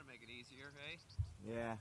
make it easier, hey? Yeah.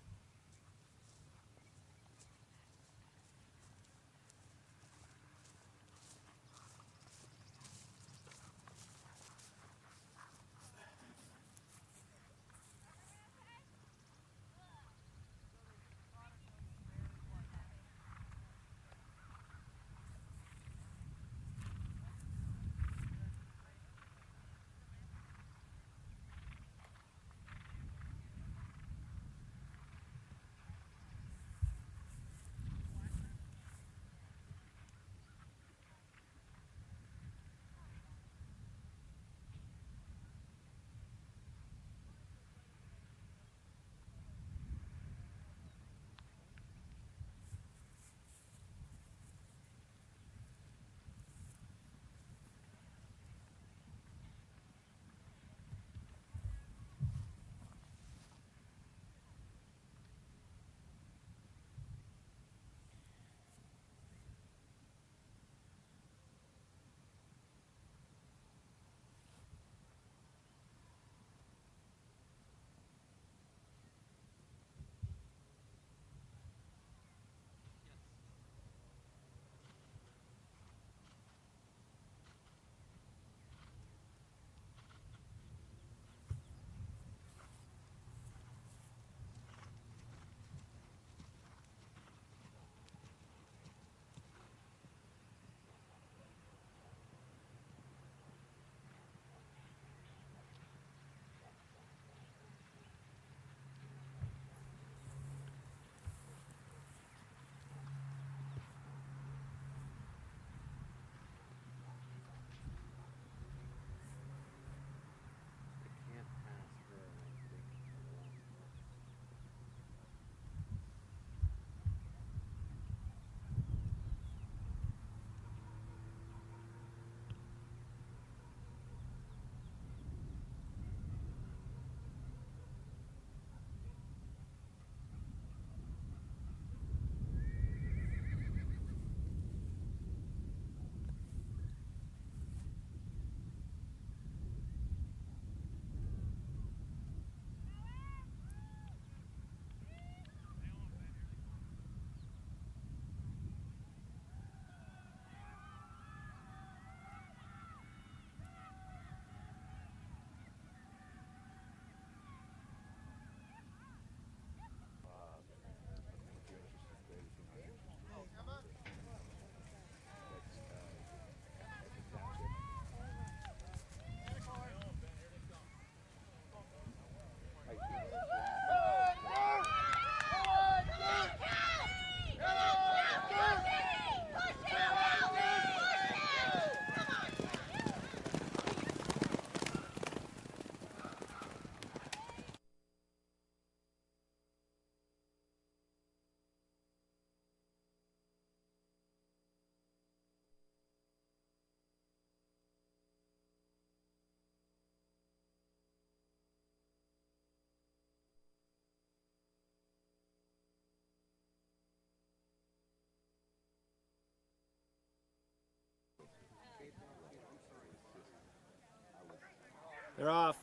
They're off.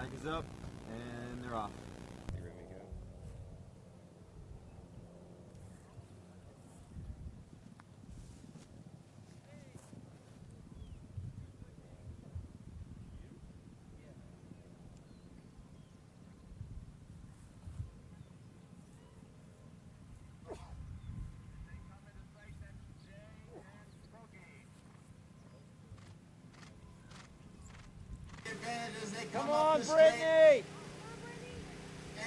Flag is up, and they're off. Come on, Brittany!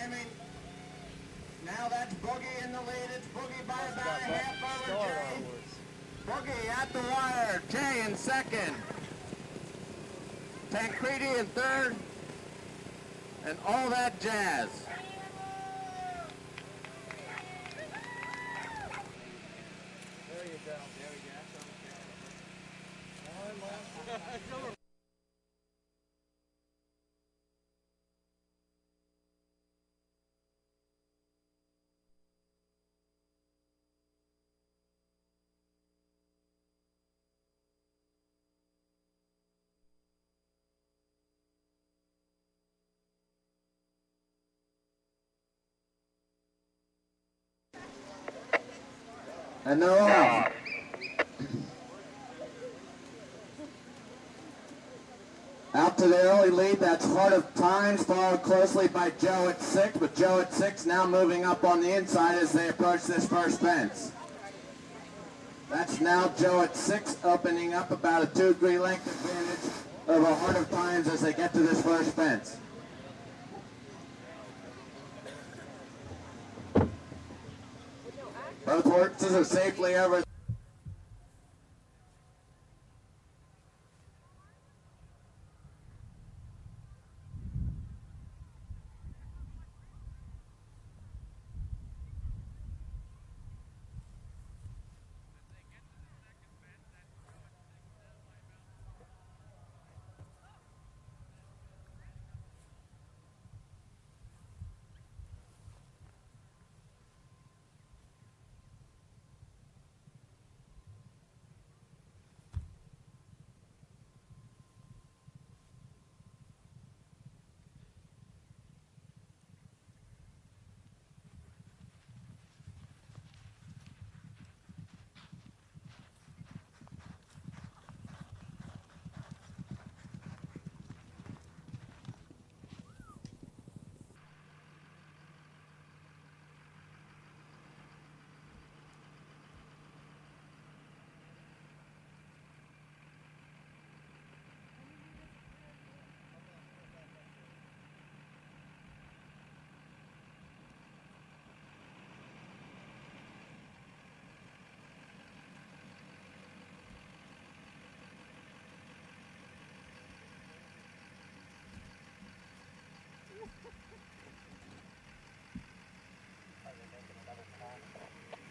Aiming. Now that's Boogie in the lead. It's Boogie by about a half over Jay. Boogie at the wire. Jay in second. Tancredi in third. And all that jazz. There you go. And they're off. Out to the early lead, that's Heart of Times, followed closely by Joe at 6, but Joe at 6 now moving up on the inside as they approach this first fence. That's now Joe at 6, opening up about a 2-degree length advantage over Heart of Times as they get to this first fence. Both horses are safely over.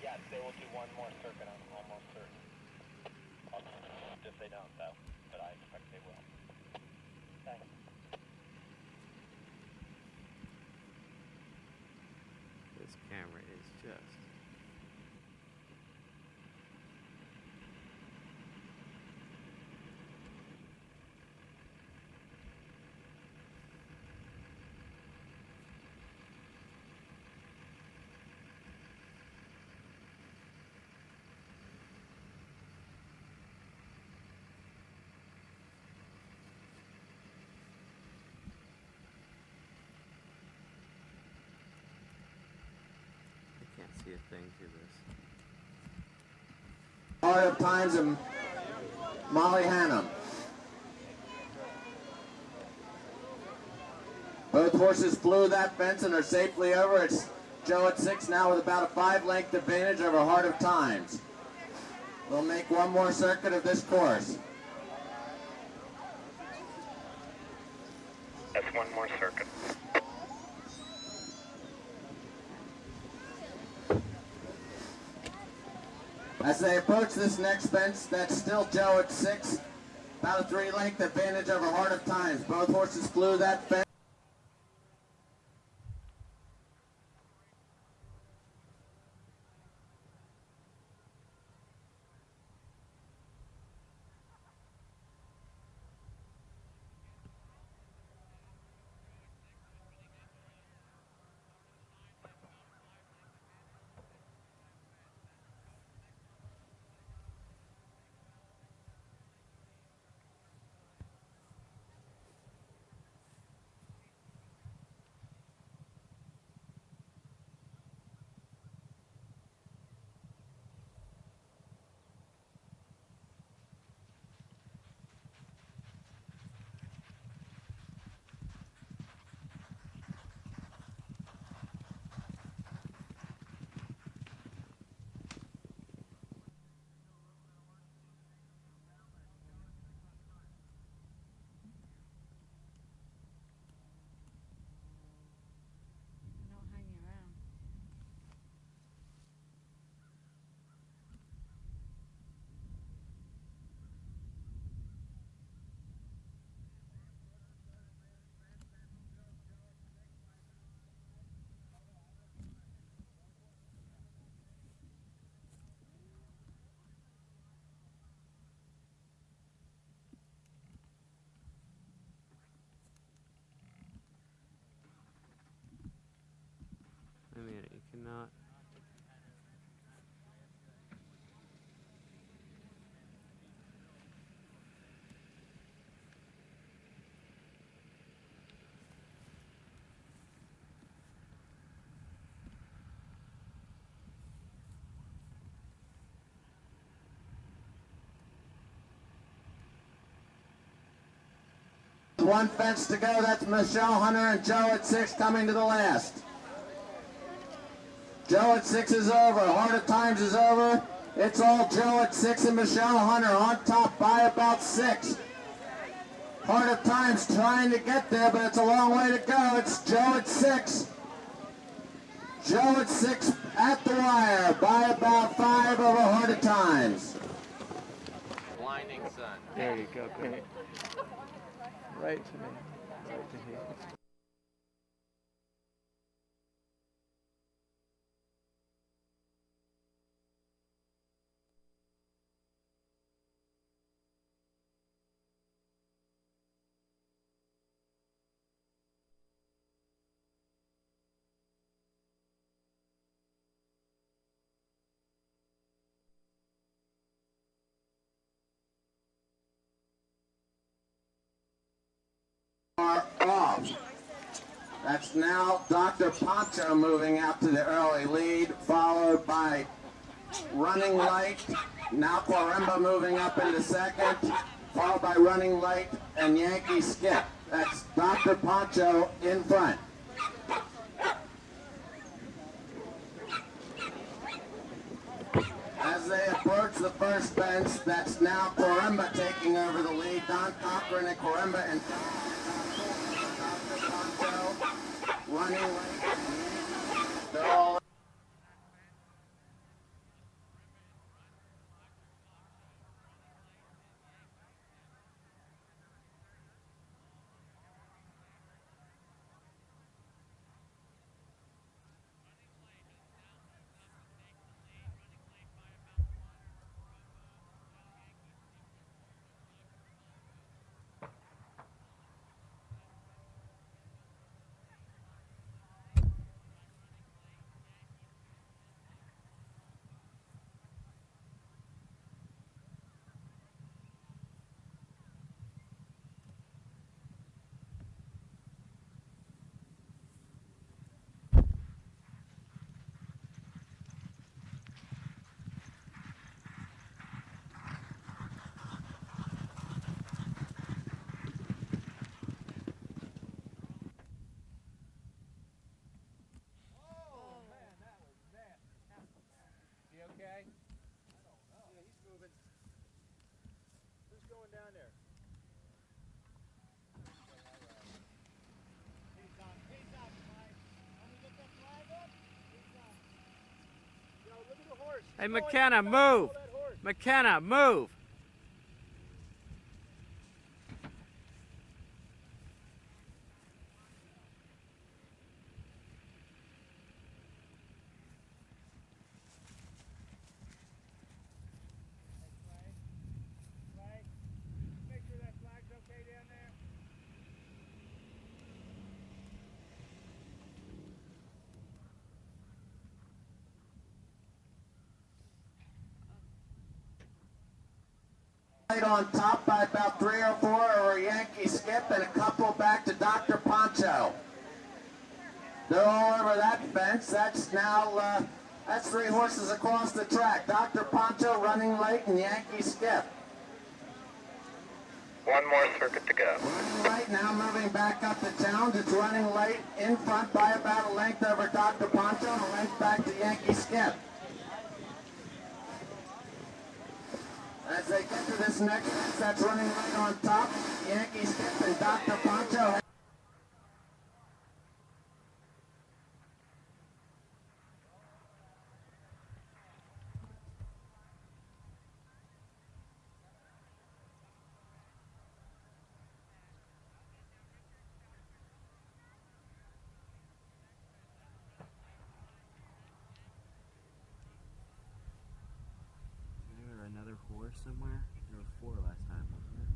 Yes, they will do one more circuit, I'm almost certain. If they don't, though, but I expect they will. Thanks. This camera is just... See a thing through this. Heart of Times and Molly Hannum. Both horses flew that fence and are safely over. It's Joe at 6 now with about a 5-length advantage over Heart of Times. We'll make one more circuit of this course. That's one more circuit. As they approach this next fence, that's still Joe at 6. About a 3-length advantage over Heart of Times. Both horses flew that fence. not. One fence to go. That's Michelle Hunter and Joe at 6 coming to the last. Joe at 6 is over. Heart of Times is over. It's all Joe at 6 and Michelle Hunter on top by about 6. Heart of Times trying to get there, but it's a long way to go. It's Joe at 6. Joe at 6 at the wire by about 5 over Heart of Times. Blinding sun. There you go, great. Right to me. Right to me. Are off. That's now Dr. Poncho moving out to the early lead, followed by Running Light. Now Quaremba moving up into second, followed by Running Light and Yankee Skip. That's Dr. Poncho in front. As they approach the first fence, that's now Quaremba taking over the lead. Don Cochran and Quaremba and Dr. Poncho running late. They're all Okay? I don't know. Yeah, he's moving. Who's going down there? He's up, Mike. Let me get that flag up. He's up. Yo, look at the horse. Hey, He's McKenna, going. move! Follow that horse. McKenna, move! Flag. Make sure that flag's okay down there. Light on top by about 3 or 4 over Yankee Skip and a couple back to Dr. Poncho. They're all over that fence. That's now, that's 3 horses across the track. Dr. Poncho Running Late and Yankee Skip. One more circuit to go. Running Late now moving back up to town. It's Running Late in front by about a length over Dr. Poncho and a length back to Yankee Skip. As they get to this next fence, that's Running Late on top. Yankee Skip and Dr. Poncho. Is there another horse somewhere? There were 4 last time, wasn't there?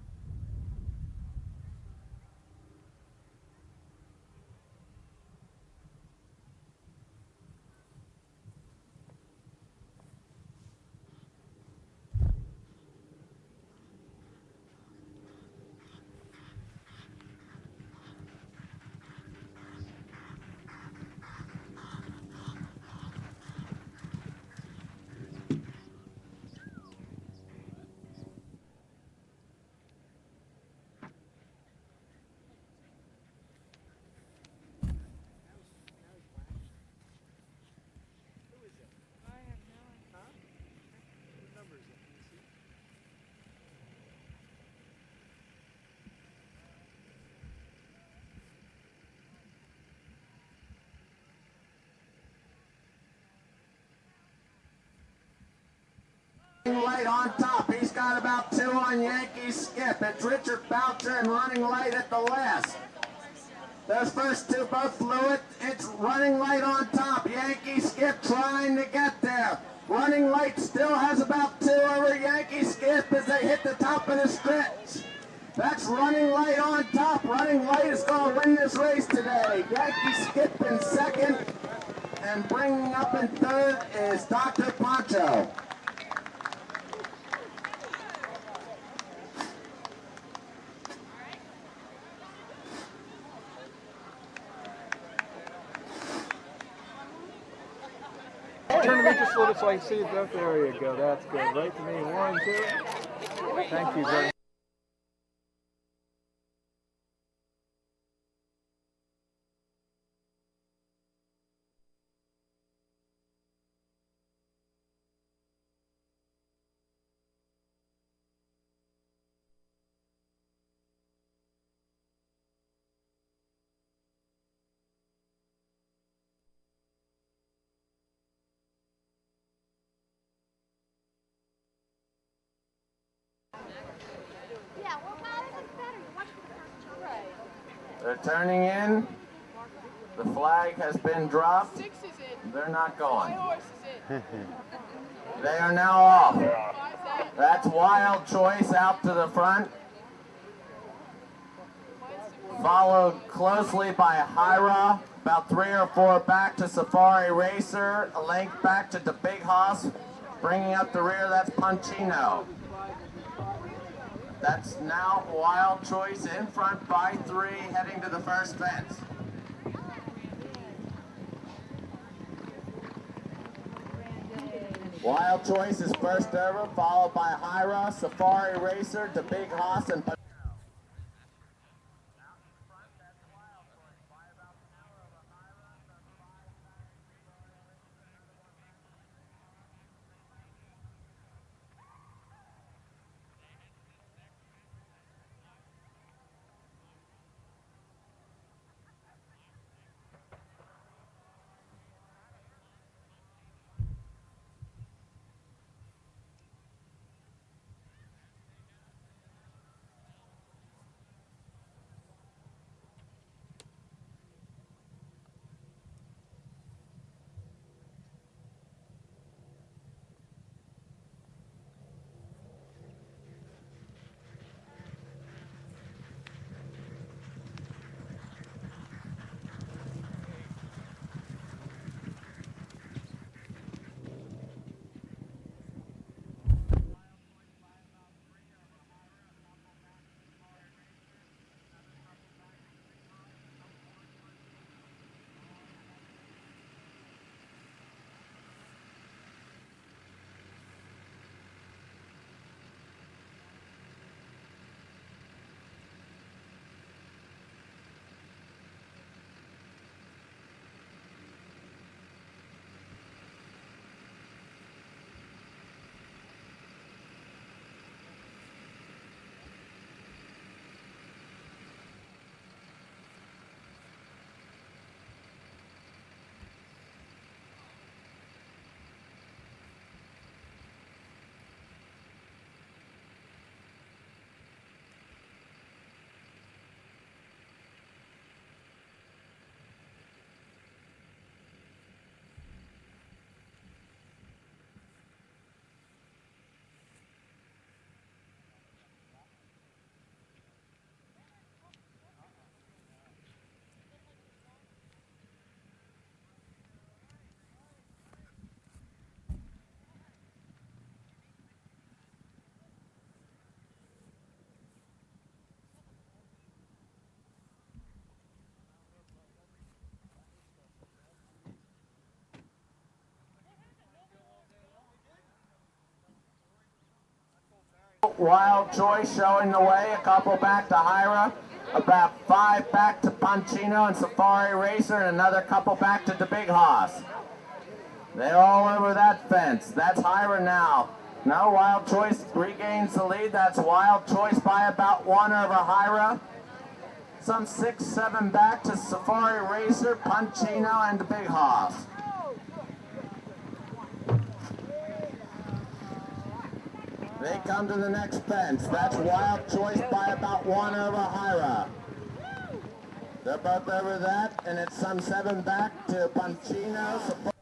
Light on top. He's got about 2 on Yankee Skip. It's Richard Boucher and Running Light at the last. Those first 2 both flew it. It's Running Light on top. Yankee Skip trying to get there. Running Light still has about 2 over Yankee Skip as they hit the top of the stretch. That's Running Light on top. Running Light is going to win this race today. Yankee Skip in second, and bringing up in third is Dr. Poncho. Turn me just a little so I can see it both. There you go. That's good. Right to me. 1, 2. Thank you very much. They're turning in. The flag has been dropped. They're not going. They are now off. That's Wild Choice out to the front. Followed closely by Hyra. About 3 or 4 back to Safari Racer. A length back to the Big Hoss. Bringing up the rear, that's Punchino. That's now Wild Choice in front by 3, heading to the first fence. Wild Choice is first over, followed by Hyra, Safari Racer, the Big Hoss, and Wild Choice showing the way, a couple back to Hyra, about 5 back to Punchino and Safari Racer, and another couple back to the Big Hoss. They're all over that fence. That's Hyra now. Now Wild Choice regains the lead. That's Wild Choice by about 1 over Hyra. Some 6, 7 back to Safari Racer, Punchino, and the Big Hoss. They come to the next fence. That's Wild Choice by about 1 over Hyra. They're both over that, and it's some 7 back to Punchino.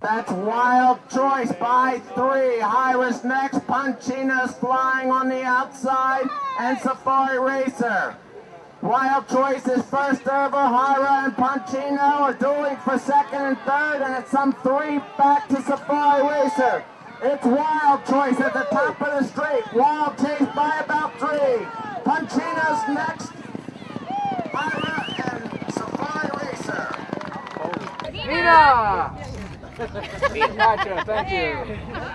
That's Wild Choice by 3. Hyra's next. Punchino's flying on the outside. And Safari Racer. Wild Choice is first over. Hyra and Punchino are dueling for second and third. And it's some 3 back to Safari Racer. It's Wild Choice at the top of the straight. Wild Chase by about 3. Punchino's next. Hyra and Safari Racer. Nina! Gotcha, thank you.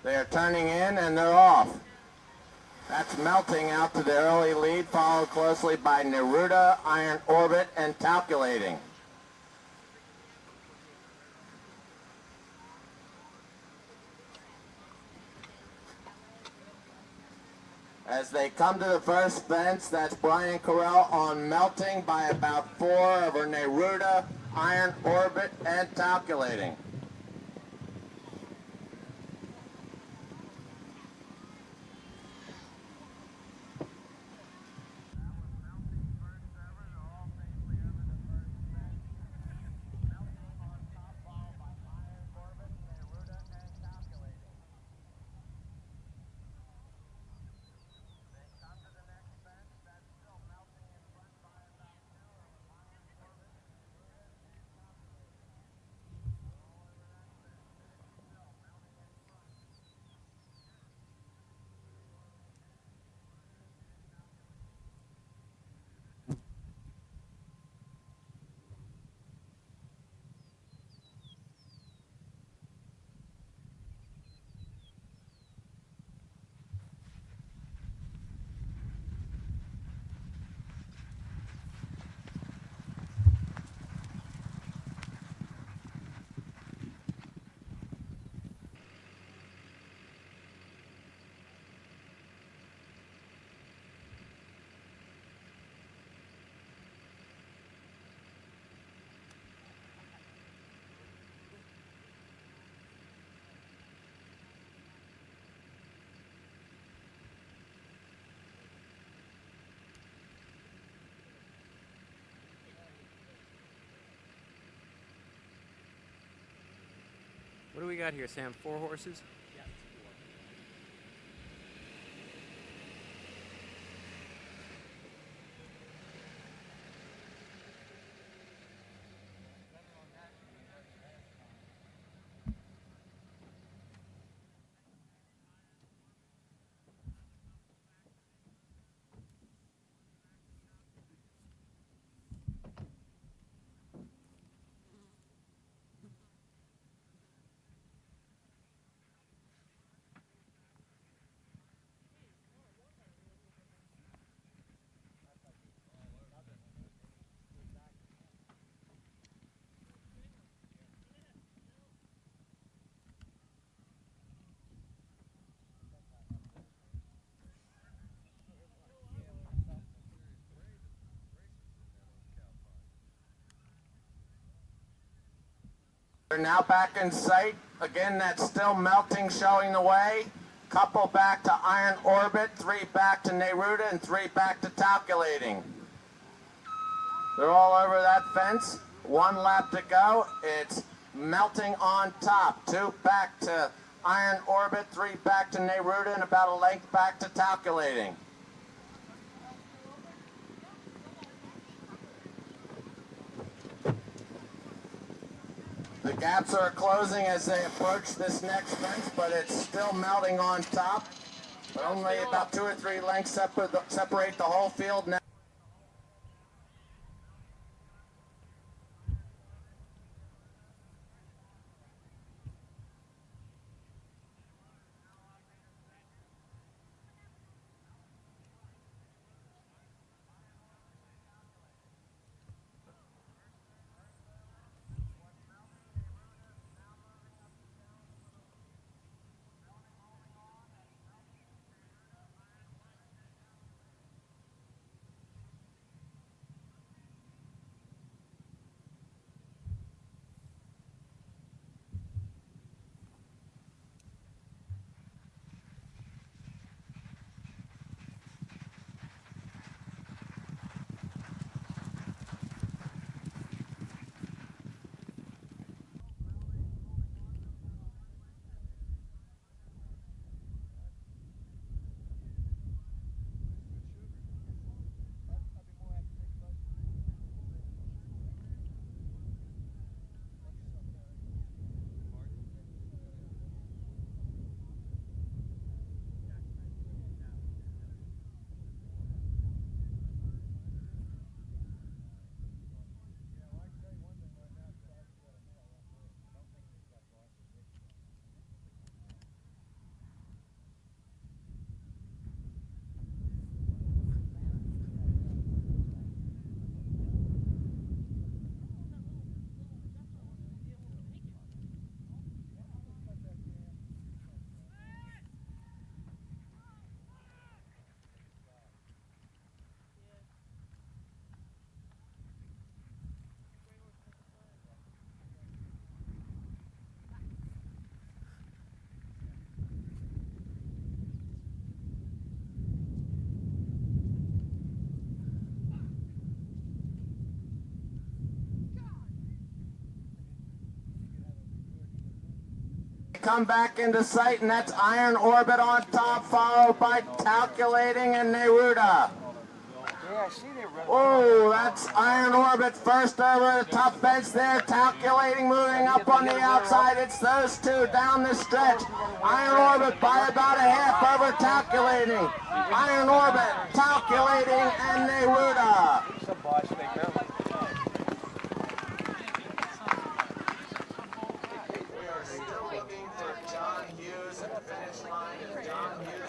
They are turning in and they're off. That's Melting out to the early lead, followed closely by Neruda, Iron Orbit, and Calculating. As they come to the first fence, that's Brian Carell on Melting by about 4 over Neruda, Iron Orbit, and Calculating. we got here, Sam? 4 horses? They're now back in sight. Again, that's still melting, showing the way. Couple back to Iron Orbit, 3 back to Neruda, and 3 back to Calculating. They're all over that fence. 1 lap to go. It's melting on top. 2 back to Iron Orbit, 3 back to Neruda, and about a length back to Calculating. The gaps are closing as they approach this next fence, but it's still melting on top. But only about 2 or 3 lengths separate the whole field now. Come back into sight, and that's Iron Orbit on top, followed by Calculating and Neruda. Yeah, I see they run. Oh, that's Iron Orbit first over the top fence there. Calculating moving up on the outside. It's those 2 down the stretch. Iron Orbit by about a half over Calculating. Iron Orbit, Calculating, and Neruda.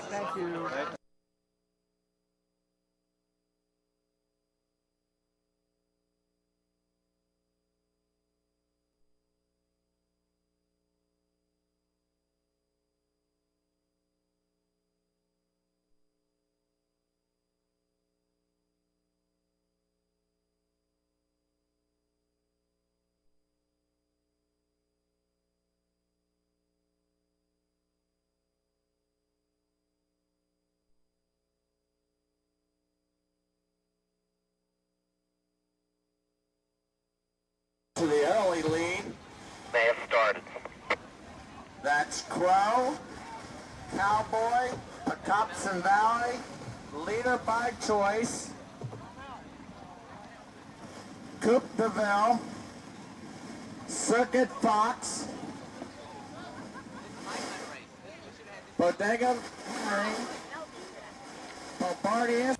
Thank you. To the early lead. May have started. That's Crow, Cowboy, Pecopson Valley, Leader by Choice, Coupe de Ville, Circuit Fox, Bodega Harry, Bombardier.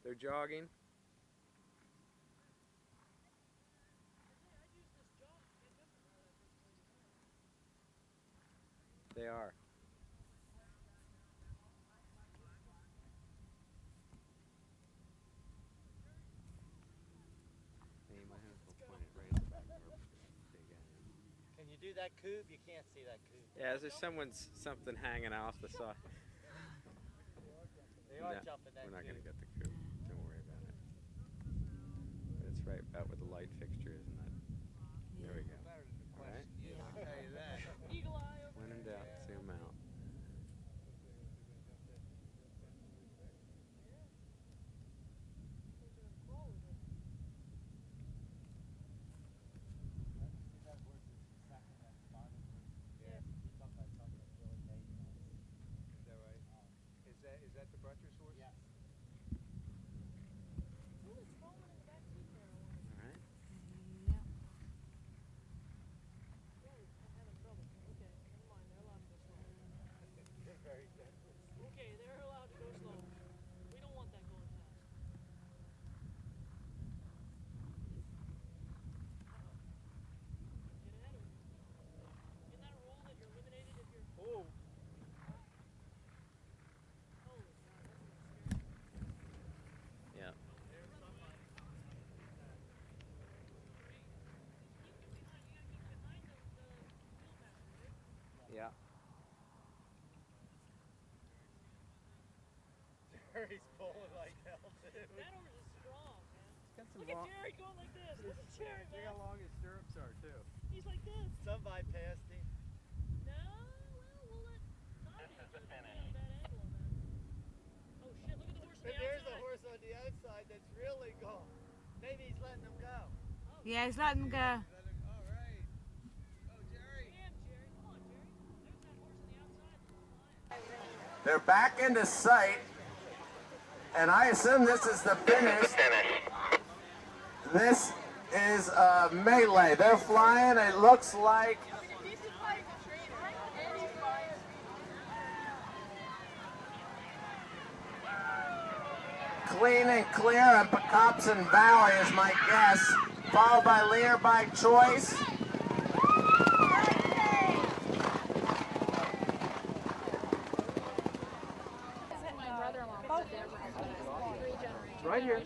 They're jogging. They are. Hey, my hands will point it right at the back door. Can you do that coupe? You can't see that coupe. Yeah, there's something hanging off the side. They are No, jumping that we're not coupe. going to get the coupe. Don't worry about it. But it's right about where the light fixture is, and that. There we go. All right. Yeah, I'll tell you that. Eagle eye over When in doubt, zoom out. Is that the buttress horse? Yes. Who was falling in the back seat there? I wonder. All right. Oh, I'm having trouble. Okay, never mind. They're allowed to go slow. They're very gentle. Okay, they're allowed to go slow. We don't want that going fast. Get ahead of them. Isn't that a rule that you're eliminated if you're... Oh. Holy God, that's gonna scare me. Yeah. Yeah. Jerry's pulling like hell, too. That horse is strong, man. Got some Look at Jerry going like this. Look at Jerry, Look man. how long his stirrups are, too. He's like this. Somebody passed him. No, well, we'll let Todd answer it. We got a bad angle on that. Oh shit, look at the horse on But the there's a outside. horse on the outside that's really gone. Maybe he's letting them go. Oh, Yeah, he's letting him go. All right. Oh, Jerry. damn, Jerry. Come on, Jerry. There's that horse on the outside. Flying. They're back into sight, and I assume this is the finish. This is a melee. They're flying. It looks like Clean and Clear and Pecopson Valley is my guess, followed by Leader by Choice. Right here.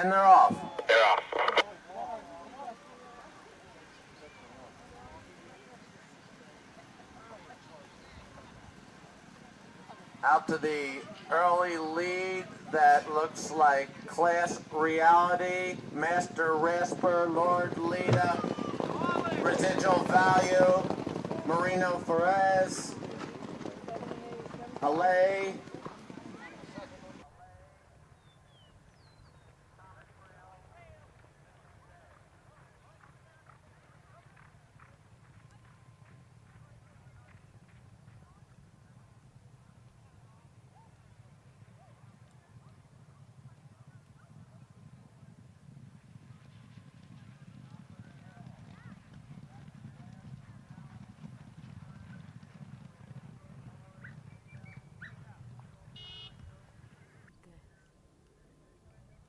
And they're off. They're off. Out to the early lead that looks like Class Reality, Master Rasper, Lord Lita, Residual Value, Marino Ferez, Alay.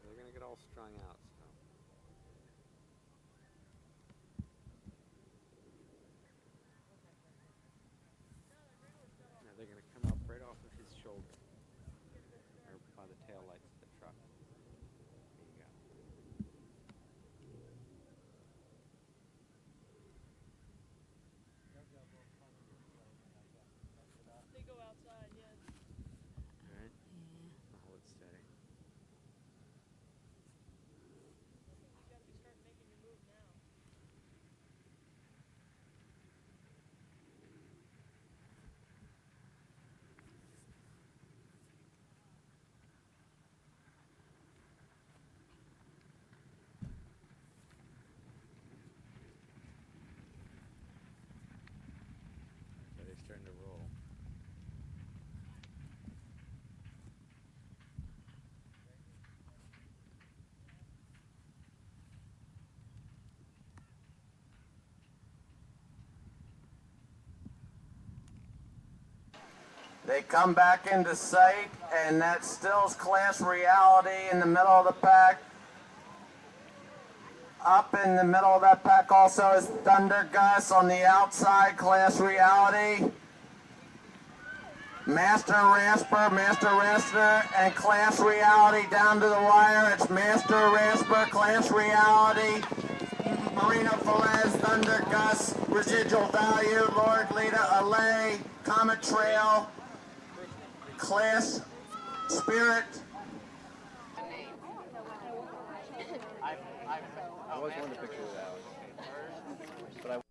They're gonna get all strung out, so. Now they're gonna come up right off of his shoulder. Or by the tail lights of the truck. There you go. They go outside, yeah. Alright? I'll hold it steady. You gotta be starting making your move now. So they're starting to roll. They come back into sight, and that still's Class Reality in the middle of the pack. Up in the middle of that pack also is Thunder Gus on the outside, Class Reality. Master Rasper, and Class Reality down to the wire. It's Master Rasper, Class Reality, Marino Velez, Thunder Gus, Residual Value, Lord Lita, Alay, Comet Trail, Class Spirit. I always wanted a picture of that one. But I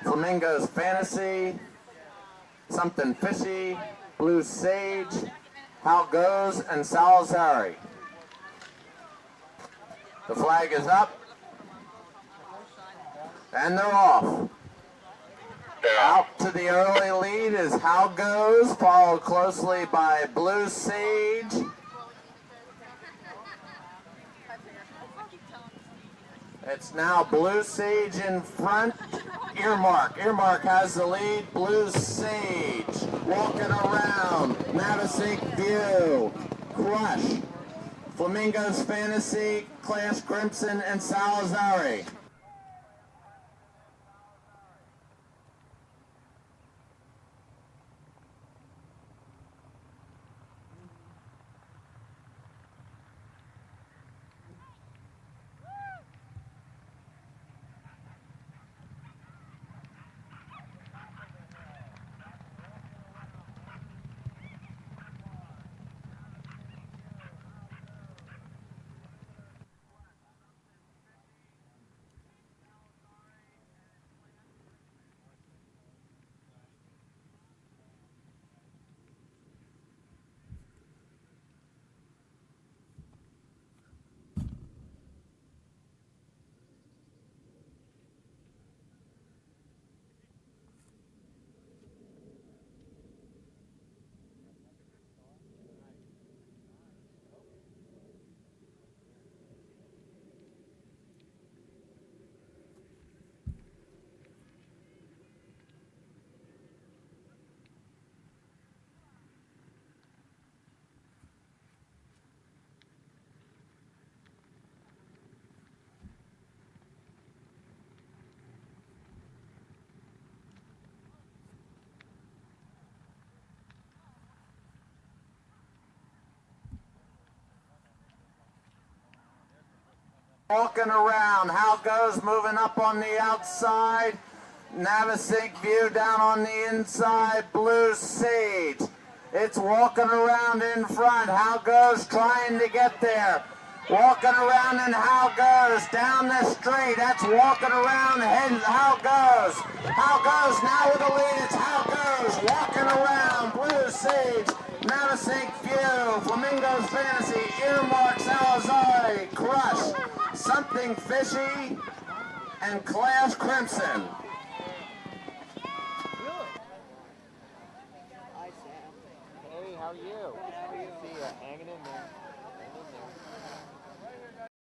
Flamingo's Fantasy, Something Fishy, Blue Sage, How Goes, and Salazari. The flag is up, and they're off. Out to the early lead is How Goes, followed closely by Blue Sage. It's now Blue Sage in front. Earmark has the lead. Blue Sage walking around. Navasink View. Crush. Flamingo's Fantasy, Class Crimson, and Salazari. Walking around. How goes moving up on the outside. Navasink View down on the inside. Blue Sage. It's walking around in front. How goes trying to get there. Walking around and How goes down the street. That's walking around. Heading How goes. How goes now with the lead. It's How goes walking around. Blue Sage. Navasink View. Flamingos Fantasy. Earmark Salazar. Crush. Something Fishy. And Clash Crimson. Hey, how are you? See you hanging in there.